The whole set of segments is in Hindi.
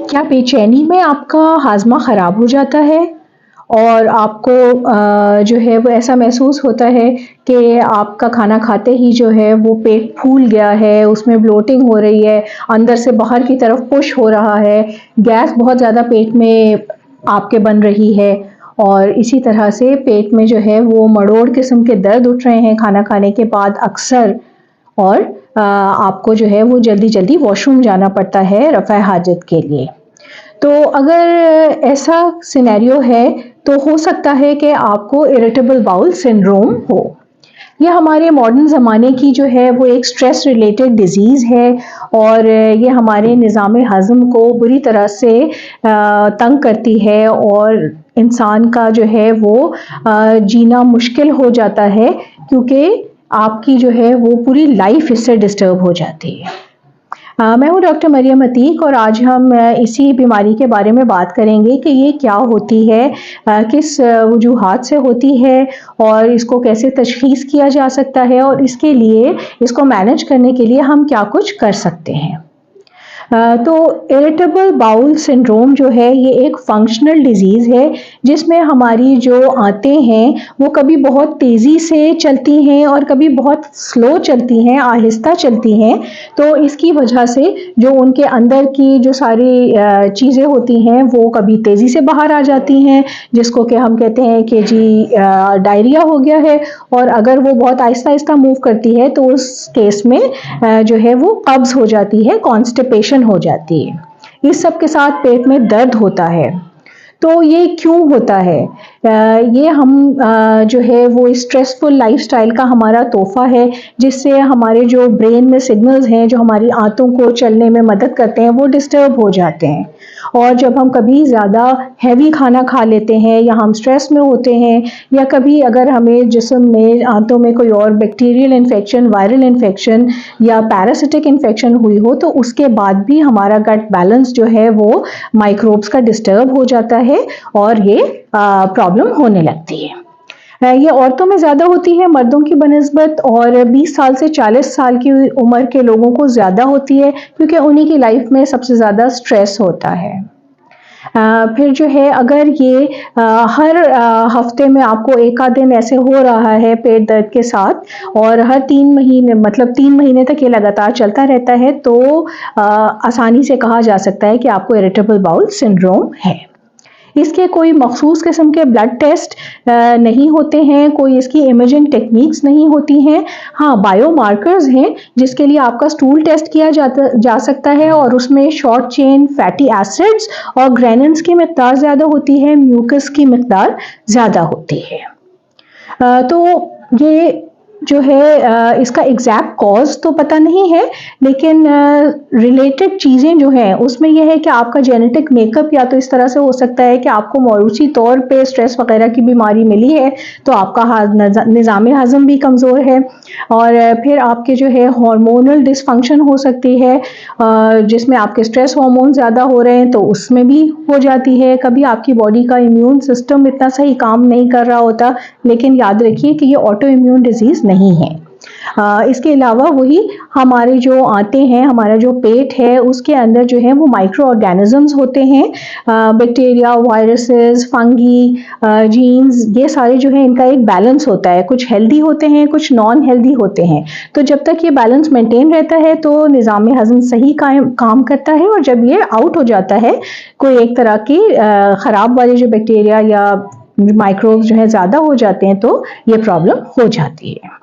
क्या बेचैनी में आपका हाज़मा ख़राब हो जाता है और आपको जो है वो ऐसा महसूस होता है कि आपका खाना खाते ही जो है वो पेट फूल गया है, उसमें ब्लोटिंग हो रही है, अंदर से बाहर की तरफ पुश हो रहा है, गैस बहुत ज़्यादा पेट में आपके बन रही है और इसी तरह से पेट में जो है वो मरोड़ किस्म के दर्द उठ रहे हैं खाना खाने के बाद अक्सर और आपको जो है वो जल्दी-जल्दी वॉशरूम जाना पड़ता है रफ़ा हाजत के लिए। तो अगर ऐसा सिनेरियो है तो हो सकता है कि आपको इरिटेबल बाउल सिंड्रोम हो। ये हमारे मॉडर्न ज़माने की जो है वो एक स्ट्रेस रिलेटेड डिज़ीज़ है और ये हमारे निज़ाम हज़म को बुरी तरह से तंग करती है और इंसान का जो है वो जीना मुश्किल हो जाता है क्योंकि आपकी जो है वो पूरी लाइफ इससे डिस्टर्ब हो जाती है। मैं हूँ डॉक्टर मरियम अतीक और आज हम इसी बीमारी के बारे में बात करेंगे कि ये क्या होती है, किस वजूहात से होती है और इसको कैसे तशख़ीस किया जा सकता है और इसके लिए इसको मैनेज करने के लिए हम क्या कुछ कर सकते हैं। तो इरिटेबल बाउल सिंड्रोम जो है ये एक फंक्शनल डिजीज़ है जिसमें हमारी जो आंतें हैं वो कभी बहुत तेज़ी से चलती हैं और कभी बहुत स्लो चलती हैं, आहिस्ता चलती हैं। तो इसकी वजह से जो उनके अंदर की जो सारी चीज़ें होती हैं वो कभी तेज़ी से बाहर आ जाती हैं जिसको कि हम कहते हैं कि जी डायरिया हो गया है और अगर वो बहुत आहिस्ता-आहिस्ता मूव करती है तो उस केस में जो है वो कब्ज़ हो जाती है, कॉन्स्टिपेशन हो जाती है। इस सब के साथ पेट में दर्द होता है। तो ये क्यों होता है? ये हम जो है वो स्ट्रेसफुल लाइफ़स्टाइल का हमारा तोहफ़ा है जिससे हमारे जो ब्रेन में सिग्नल्स हैं जो हमारी आंतों को चलने में मदद करते हैं वो डिस्टर्ब हो जाते हैं। और जब हम कभी ज़्यादा हैवी खाना खा लेते हैं या हम स्ट्रेस में होते हैं या कभी अगर हमें जिस्म में आंतों में कोई और बैक्टीरियल इन्फेक्शन, वायरल इन्फेक्शन या पैरासिटिक इन्फेक्शन हुई हो तो उसके बाद भी हमारा गट बैलेंस जो है वो माइक्रोब्स का डिस्टर्ब हो जाता है और ये प्रॉब्लम होने लगती है। ये औरतों में ज़्यादा होती है मर्दों की बनिस्बत और 20 साल से 40 साल की उम्र के लोगों को ज़्यादा होती है क्योंकि उन्हीं की लाइफ में सबसे ज़्यादा स्ट्रेस होता है। फिर जो है अगर ये हर हफ्ते में आपको एक आध दिन ऐसे हो रहा है पेट दर्द के साथ और हर 3 महीने मतलब 3 महीने तक ये लगातार चलता रहता है तो आसानी से कहा जा सकता है कि आपको इरिटेबल बाउल सिंड्रोम है। इसके कोई मखसूस किस्म के ब्लड टेस्ट नहीं होते हैं, कोई इसकी इमेजिंग टेक्निक्स नहीं होती हैं। हाँ, बायोमार्कर्स हैं जिसके लिए आपका स्टूल टेस्ट किया जा सकता है और उसमें शॉर्ट चेन फैटी एसिड्स और ग्रेनिन्स की मिकदार ज़्यादा होती है, म्यूकस की मिकदार ज़्यादा होती है। तो ये जो है इसका एग्जैक्ट कॉज तो पता नहीं है लेकिन रिलेटेड चीज़ें जो हैं उसमें यह है कि आपका जेनेटिक मेकअप या तो इस तरह से हो सकता है कि आपको मौरूसी तौर पे स्ट्रेस वगैरह की बीमारी मिली है तो आपका निज़ाम हज़म भी कमज़ोर है और फिर आपके जो है हार्मोनल डिसफंक्शन हो सकती है जिसमें आपके स्ट्रेस हार्मोन ज़्यादा हो रहे हैं तो उसमें भी हो जाती है। कभी आपकी बॉडी का इम्यून सिस्टम इतना सही काम नहीं कर रहा होता लेकिन याद रखिए कि ये ऑटो इम्यून डिजीज़ नहीं है। इसके अलावा वही हमारे जो आंतें हैं, हमारा जो पेट है उसके अंदर जो है वो माइक्रो ऑर्गेनिजम्स होते हैं, बैक्टीरिया, वायरसेस, फंगी, जीन्स, ये सारे जो है इनका एक बैलेंस होता है, कुछ हेल्दी होते हैं कुछ नॉन हेल्दी होते हैं। तो जब तक ये बैलेंस मेंटेन रहता है तो निज़ाम हज़म सही काम करता है और जब ये आउट हो जाता है कोई एक तरह की ख़राब वाले जो बैक्टीरिया या माइक्रोब्स जो है ज़्यादा हो जाते हैं तो ये प्रॉब्लम हो जाती है।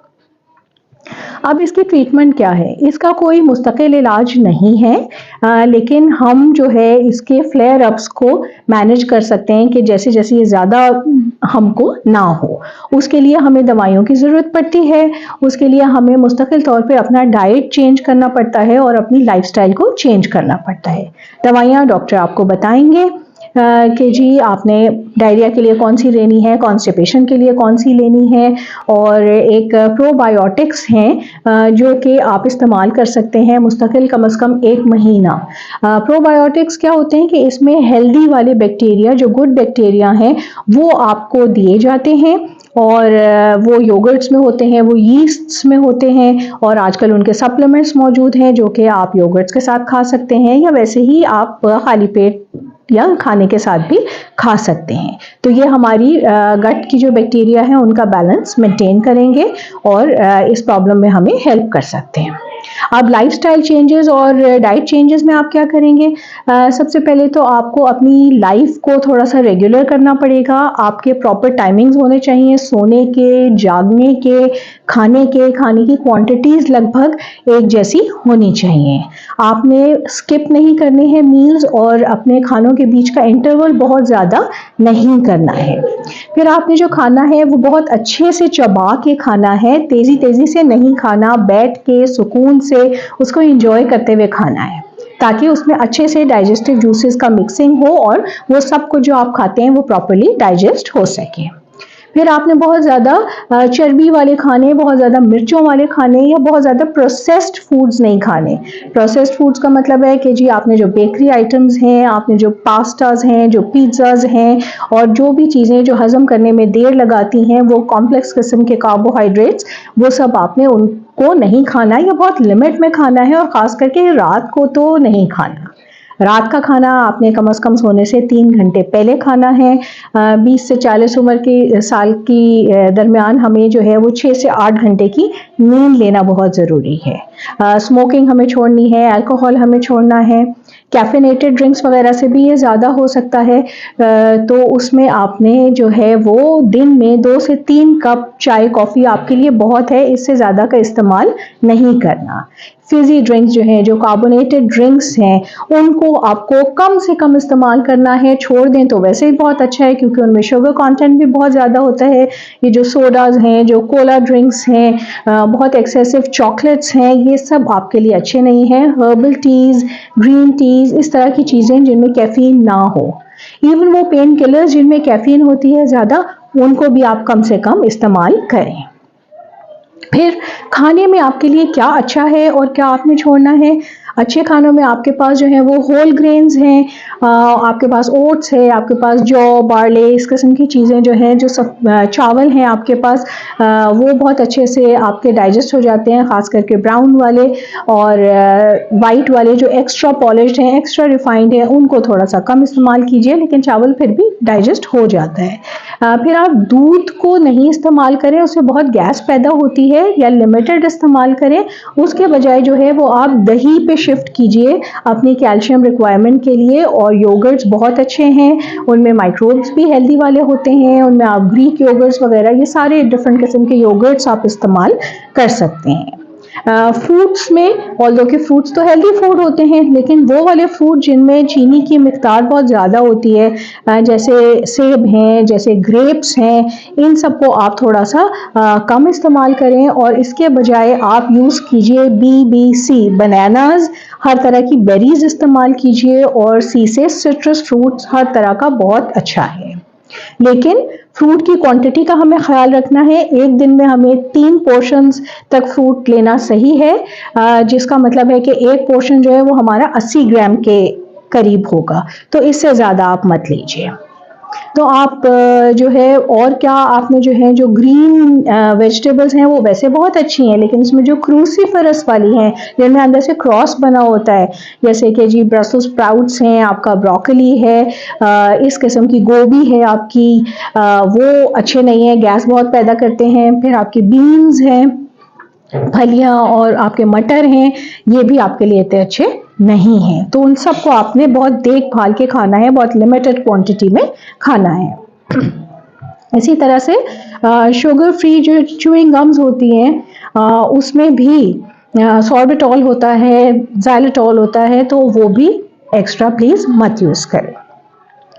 अब इसकी ट्रीटमेंट क्या है? इसका कोई मुस्तकिल इलाज नहीं है लेकिन हम जो है इसके फ्लेयर अप्स को मैनेज कर सकते हैं कि जैसे-जैसे ये ज़्यादा हमको ना हो। उसके लिए हमें दवाइयों की ज़रूरत पड़ती है, उसके लिए हमें मुस्तकिल तौर पे अपना डाइट चेंज करना पड़ता है और अपनी लाइफ़स्टाइल को चेंज करना पड़ता है। दवाइयाँ डॉक्टर आपको बताएँगे कि जी आपने डायरिया के लिए कौन सी लेनी है, कॉन्स्टिपेशन के लिए कौन सी लेनी है, और एक प्रोबायोटिक्स हैं जो कि आप इस्तेमाल कर सकते हैं मुस्तकिल कम से कम 1 महीना। प्रोबायोटिक्स क्या होते हैं कि इसमें हेल्दी वाले बैक्टीरिया, जो गुड बैक्टीरिया हैं, वो आपको दिए जाते हैं, और वो योगर्ट्स में होते हैं, वो यीस्ट्स में होते हैं, और आजकल उनके सप्लीमेंट्स मौजूद हैं जो कि आप योगर्ट्स के साथ खा सकते हैं, या वैसे ही आप खाली पेट या खाने के साथ भी खा सकते हैं। तो ये हमारी गट की जो बैक्टीरिया है उनका बैलेंस मेंटेन करेंगे और इस प्रॉब्लम में हमें हेल्प कर सकते हैं। अब लाइफस्टाइल चेंजेस और डाइट चेंजेस में आप क्या करेंगे? सबसे पहले तो आपको अपनी लाइफ को थोड़ा सा रेगुलर करना पड़ेगा। आपके प्रॉपर टाइमिंग्स होने चाहिए सोने के, जागने के, खाने की क्वांटिटीज लगभग एक जैसी होनी चाहिए। आपने स्किप नहीं करने हैं मील्स, और अपने खानों के बीच का इंटरवल बहुत ज़्यादा नहीं करना है। फिर आपने जो खाना है वो बहुत अच्छे से चबा के खाना है, तेज़ी तेज़ी से नहीं खाना, बैठ के सुकून से उसको एंजॉय करते हुए खाना है, ताकि उसमें अच्छे से डाइजेस्टिव जूसेस का मिक्सिंग हो और वो सब कुछ जो आप खाते हैं वो प्रॉपर्ली डाइजेस्ट हो सके। फिर आपने बहुत ज़्यादा चर्बी वाले खाने, बहुत ज़्यादा मिर्चों वाले खाने, या बहुत ज़्यादा प्रोसेस्ड फूड्स नहीं खाने। प्रोसेस्ड फूड्स का मतलब है कि जी आपने जो बेकरी आइटम्स हैं, आपने जो पास्ताज हैं, जो पिज़्ज़ाज हैं, और जो भी चीज़ें जो हज़म करने में देर लगाती हैं, वो कॉम्प्लेक्स किस्म के कार्बोहाइड्रेट्स, वो सब आपने उनको नहीं खाना, या बहुत लिमिट में खाना है, और ख़ास करके रात को तो नहीं खाना। रात का खाना आपने कम से कम सोने से 3 घंटे पहले खाना है। 20 से 40 उम्र के साल की दरमियान हमें जो है वो 6 से 8 घंटे की नींद लेना बहुत ज़रूरी है। स्मोकिंग हमें छोड़नी है, अल्कोहल हमें छोड़ना है, कैफिनेटेड ड्रिंक्स वगैरह से भी ये ज़्यादा हो सकता है, तो उसमें आपने जो है वो दिन में 2 से 3 कप चाय कॉफ़ी आपके लिए बहुत है, इससे ज़्यादा का इस्तेमाल नहीं करना। फिजी ड्रिंक्स जो हैं, जो कार्बोनेटेड ड्रिंक्स हैं, उनको आपको कम से कम इस्तेमाल करना है। छोड़ दें तो वैसे ही बहुत अच्छा है, क्योंकि उनमें शुगर कंटेंट भी बहुत ज़्यादा होता है। ये जो सोडाज हैं, जो कोला ड्रिंक्स हैं, बहुत एक्सेसिव चॉकलेट्स हैं, ये सब आपके लिए अच्छे नहीं हैं। हर्बल टीज़, ग्रीन टीज़, इस तरह की चीज़ें जिनमें कैफीन ना हो, इवन वो पेन किलर्स जिनमें कैफीन होती है ज़्यादा, उनको भी आप कम से कम इस्तेमाल करें। फिर खाने में आपके लिए क्या अच्छा है और क्या आपने छोड़ना है? अच्छे खानों में आपके पास जो है वो होल ग्रेन्स हैं, आपके पास ओट्स है, आपके पास जौ, बार्ले, इस किस्म की चीज़ें जो हैं, जो सब चावल हैं आपके पास, वो बहुत अच्छे से आपके डाइजेस्ट हो जाते हैं, ख़ास करके ब्राउन वाले, और वाइट वाले जो एक्स्ट्रा पॉलिश्ड हैं, एक्स्ट्रा रिफाइंड हैं, उनको थोड़ा सा कम इस्तेमाल कीजिए, लेकिन चावल फिर भी डाइजेस्ट हो जाता है। फिर आप दूध को नहीं इस्तेमाल करें, उससे बहुत गैस पैदा होती है, या लिमिटेड इस्तेमाल करें। उसके बजाय जो है वो आप दही पे शिफ्ट कीजिए अपनी कैल्शियम रिक्वायरमेंट के लिए, और योगर्ट्स बहुत अच्छे हैं, उनमें माइक्रोब्स भी हेल्दी वाले होते हैं, उनमें आप ग्रीक योगर्ट्स वगैरह, ये सारे डिफरेंट किस्म के योगर्ट्स आप इस्तेमाल कर सकते हैं। फ्रूट्स में, ऑल्दो के फ्रूट्स तो हेल्दी फूड होते हैं, लेकिन वो वाले फ्रूट जिनमें चीनी की मिकदार बहुत ज़्यादा होती है, जैसे सेब हैं, जैसे ग्रेप्स हैं, इन सब को आप थोड़ा सा कम इस्तेमाल करें, और इसके बजाय आप यूज़ कीजिए BBC, बनानाज, हर तरह की बेरीज इस्तेमाल कीजिए, और सी से सिट्रस फ्रूट्स हर तरह का बहुत अच्छा है। लेकिन फ्रूट की क्वांटिटी का हमें ख्याल रखना है। एक दिन में हमें 3 पोर्शंस तक फ्रूट लेना सही है, जिसका मतलब है कि एक पोर्शन जो है वो हमारा 80 ग्राम के करीब होगा, तो इससे ज़्यादा आप मत लीजिए। तो आप जो है, और क्या आपने जो है, जो ग्रीन वेजिटेबल्स हैं वो वैसे बहुत अच्छी हैं, लेकिन इसमें जो क्रूसीफरस वाली हैं, जिनमें अंदर से क्रॉस बना होता है, जैसे कि जी ब्रसेल्स स्प्राउट्स हैं, आपका ब्रोकली है, इस किस्म की गोभी है आपकी, वो अच्छे नहीं है, गैस बहुत पैदा करते हैं। फिर आपके बीन्स हैं, फलियां, और आपके मटर हैं, ये भी आपके लिए इतने अच्छे नहीं हैं। तो उन सबको आपने बहुत देखभाल के खाना है, बहुत लिमिटेड क्वांटिटी में खाना है। इसी तरह से शुगर फ्री जो च्यूइंग गम्स होती हैं, उसमें भी सॉर्बिटॉल होता है, ज़ाइलेटॉल होता है, तो वो भी एक्स्ट्रा प्लीज़ मत यूज़ करें।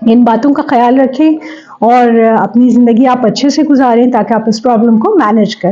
इन बातों का ख्याल रखें और अपनी ज़िंदगी आप अच्छे से गुजारें, ताकि आप इस प्रॉब्लम को मैनेज करें।